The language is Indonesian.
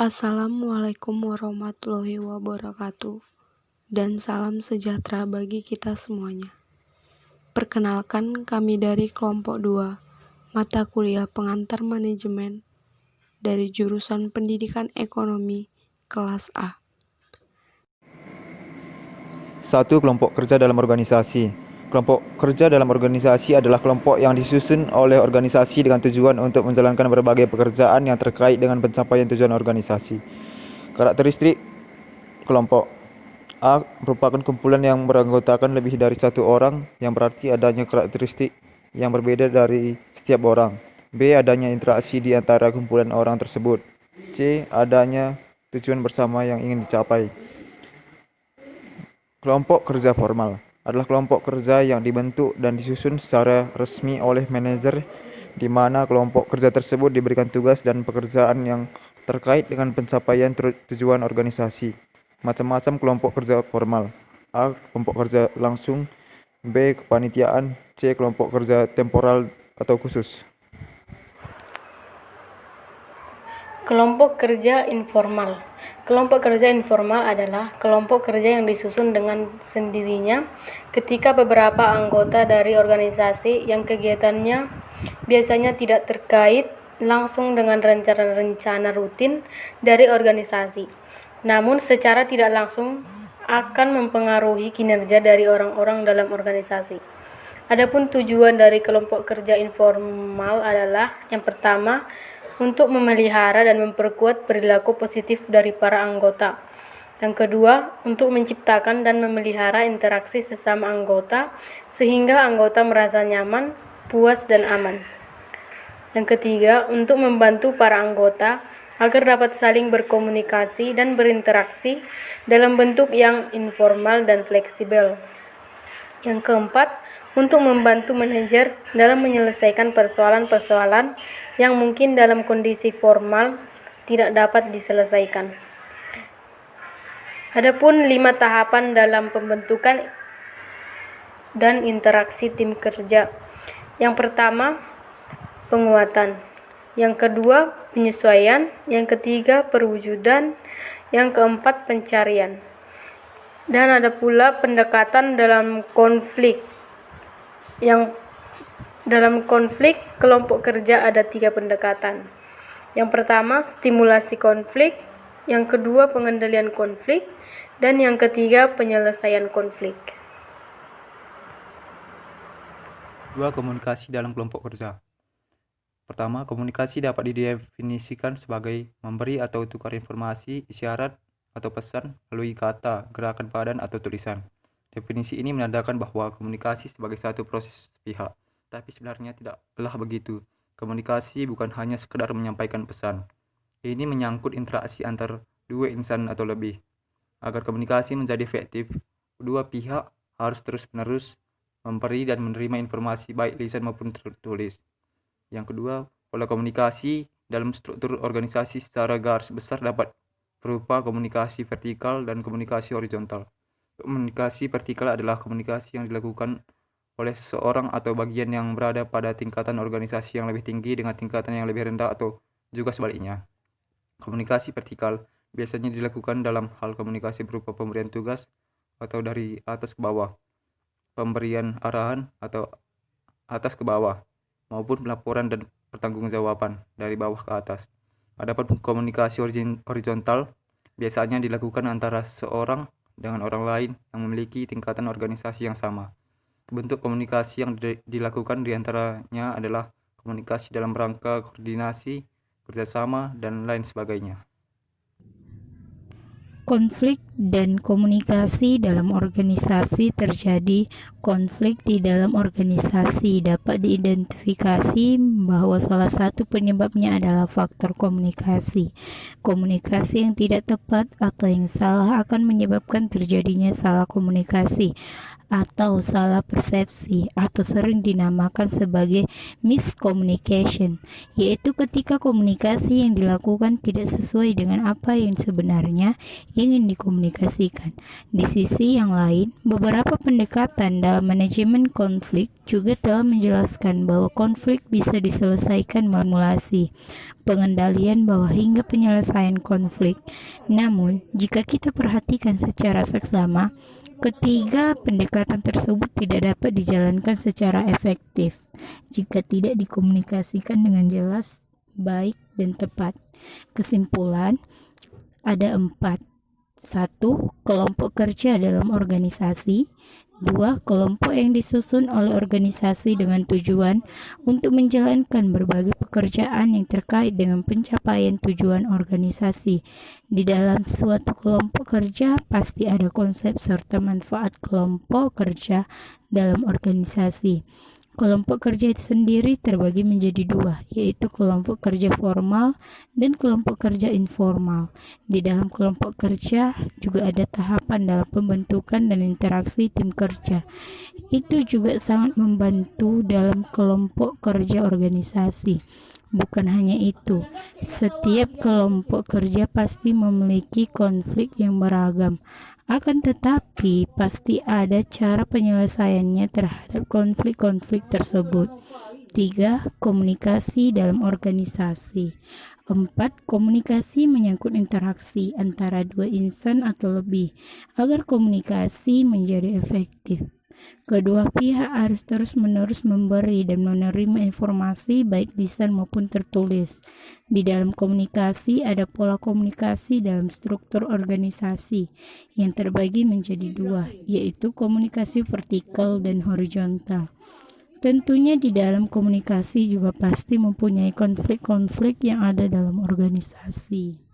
Assalamualaikum warahmatullahi wabarakatuh, dan salam sejahtera bagi kita semuanya. Perkenalkan, kami dari kelompok 2, mata kuliah pengantar manajemen dari jurusan Pendidikan Ekonomi, kelas A. 1. Kelompok kerja dalam organisasi. Kelompok kerja dalam organisasi adalah kelompok yang disusun oleh organisasi dengan tujuan untuk menjalankan berbagai pekerjaan yang terkait dengan pencapaian tujuan organisasi. Karakteristik kelompok A merupakan kumpulan yang beranggotakan lebih dari satu orang, yang berarti adanya karakteristik yang berbeda dari setiap orang. B. Adanya interaksi di antara kumpulan orang tersebut. C. Adanya tujuan bersama yang ingin dicapai. Kelompok kerja formal adalah kelompok kerja yang dibentuk dan disusun secara resmi oleh manajer, di mana kelompok kerja tersebut diberikan tugas dan pekerjaan yang terkait dengan pencapaian tujuan organisasi. Macam-macam kelompok kerja formal: A. Kelompok kerja langsung, B. Kepanitiaan, C. Kelompok kerja temporal atau khusus. Kelompok kerja informal. Kelompok kerja informal adalah kelompok kerja yang disusun dengan sendirinya ketika beberapa anggota dari organisasi yang kegiatannya biasanya tidak terkait langsung dengan rencana-rencana rutin dari organisasi, namun secara tidak langsung akan mempengaruhi kinerja dari orang-orang dalam organisasi. Adapun tujuan dari kelompok kerja informal adalah yang pertama, untuk memelihara dan memperkuat perilaku positif dari para anggota. Yang kedua, untuk menciptakan dan memelihara interaksi sesama anggota sehingga anggota merasa nyaman, puas, dan aman. Yang ketiga, untuk membantu para anggota agar dapat saling berkomunikasi dan berinteraksi dalam bentuk yang informal dan fleksibel. Yang keempat, untuk membantu manajer dalam menyelesaikan persoalan-persoalan yang mungkin dalam kondisi formal tidak dapat diselesaikan. Adapun 5 tahapan dalam pembentukan dan interaksi tim kerja. Yang pertama, penguatan. Yang kedua, penyesuaian. Yang ketiga, perwujudan. Yang keempat, pencarian. Dan ada pula pendekatan dalam konflik. Yang dalam konflik, kelompok kerja ada 3 pendekatan. Yang pertama, stimulasi konflik. Yang kedua, pengendalian konflik. Dan yang ketiga, penyelesaian konflik. 2. Komunikasi dalam kelompok kerja. Pertama, komunikasi dapat didefinisikan sebagai memberi atau tukar informasi, isyarat, atau pesan melalui kata, gerakan badan, atau tulisan. Definisi ini menandakan bahwa komunikasi sebagai satu proses pihak, tapi sebenarnya tidaklah begitu. Komunikasi bukan hanya sekedar menyampaikan pesan. Ini menyangkut interaksi antar dua insan atau lebih. Agar komunikasi menjadi efektif, kedua pihak harus terus-menerus memberi dan menerima informasi baik lisan maupun tertulis. Yang kedua, pola komunikasi dalam struktur organisasi secara garis besar dapat berupa komunikasi vertikal dan komunikasi horizontal. Komunikasi vertikal adalah komunikasi yang dilakukan oleh seseorang atau bagian yang berada pada tingkatan organisasi yang lebih tinggi dengan tingkatan yang lebih rendah atau juga sebaliknya. Komunikasi vertikal biasanya dilakukan dalam hal komunikasi berupa pemberian tugas atau dari atas ke bawah, pemberian arahan atau atas ke bawah, maupun pelaporan dan pertanggungjawaban dari bawah ke atas. Adapun komunikasi horizontal biasanya dilakukan antara seorang dengan orang lain yang memiliki tingkatan organisasi yang sama. Bentuk komunikasi yang dilakukan diantaranya adalah komunikasi dalam rangka koordinasi, kerjasama, dan lain sebagainya. Konflik dan komunikasi dalam organisasi terjadi. Konflik di dalam organisasi dapat diidentifikasi bahwa salah satu penyebabnya adalah faktor komunikasi. Komunikasi yang tidak tepat atau yang salah akan menyebabkan terjadinya salah komunikasi. atau salah persepsi atau sering dinamakan sebagai miscommunication, yaitu ketika komunikasi yang dilakukan tidak sesuai dengan apa yang sebenarnya ingin dikomunikasikan. Di sisi yang lain, beberapa pendekatan dalam manajemen konflik juga telah menjelaskan bahwa konflik bisa diselesaikan melalui pengendalian bawah hingga penyelesaian konflik. Namun, jika kita perhatikan secara seksama, ketiga pendekatan tersebut tidak dapat dijalankan secara efektif jika tidak dikomunikasikan dengan jelas, baik, dan tepat. Kesimpulan, ada 4. 1. Kelompok kerja dalam organisasi. 2. Kelompok yang disusun oleh organisasi dengan tujuan untuk menjalankan berbagai pekerjaan yang terkait dengan pencapaian tujuan organisasi. Di dalam suatu kelompok kerja pasti ada konsep serta manfaat kelompok kerja dalam organisasi. Kelompok kerja itu sendiri terbagi menjadi 2, yaitu kelompok kerja formal dan kelompok kerja informal. Di dalam kelompok kerja juga ada tahapan dalam pembentukan dan interaksi tim kerja. Itu juga sangat membantu dalam kelompok kerja organisasi. Bukan hanya itu, setiap kelompok kerja pasti memiliki konflik yang beragam. Akan tetapi, pasti ada cara penyelesaiannya terhadap konflik-konflik tersebut. 3. Komunikasi dalam organisasi. 4. Komunikasi menyangkut interaksi antara dua insan atau lebih, agar komunikasi menjadi efektif. Kedua pihak harus terus-menerus memberi dan menerima informasi baik lisan maupun tertulis. Di dalam komunikasi ada pola komunikasi dalam struktur organisasi yang terbagi menjadi 2, yaitu komunikasi vertikal dan horizontal. Tentunya di dalam komunikasi juga pasti mempunyai konflik-konflik yang ada dalam organisasi.